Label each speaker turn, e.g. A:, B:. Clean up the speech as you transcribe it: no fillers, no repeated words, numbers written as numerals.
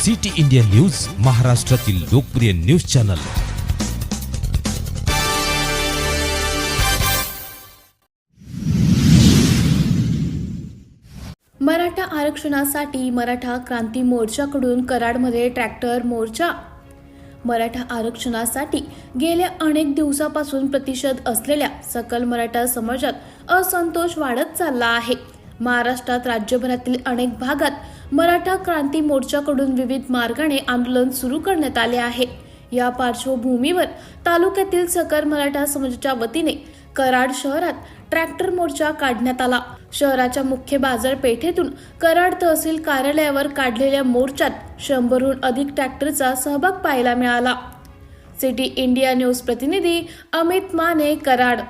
A: City India news, महाराष्ट्रातील लोकप्रिय news channel.
B: Maratha आरक्षणासाठी मराठा क्रांती मोर्चाकडून कराडमध्ये ट्रॅक्टर मोर्चा। मराठा आरक्षणासाठी गेल्या अनेक दिवसापासून प्रतिषेध असलेल्या सकल मराठा समाजात असंतोष वाढत चालला आहे। महाराष्ट्रात राज्यभरातील अनेक भागात मराठा क्रांती मोर्चाकडून विविध मार्गाने आंदोलन सुरू करण्यात आले आहे। या पार्श्वभूमीवर तालुक्यातील सकल मराठा समाजाच्या वतीने कराड शहरात ट्रॅक्टर मोर्चा काढण्यात आला। शहराच्या मुख्य बाजारपेठेतून कराड तहसील कार्यालयावर काढलेल्या मोर्चात 100हून अधिक ट्रॅक्टरचा सहभाग पाहायला मिळाला। सिटी इंडिया न्यूज प्रतिनिधी अमित माने, कराड।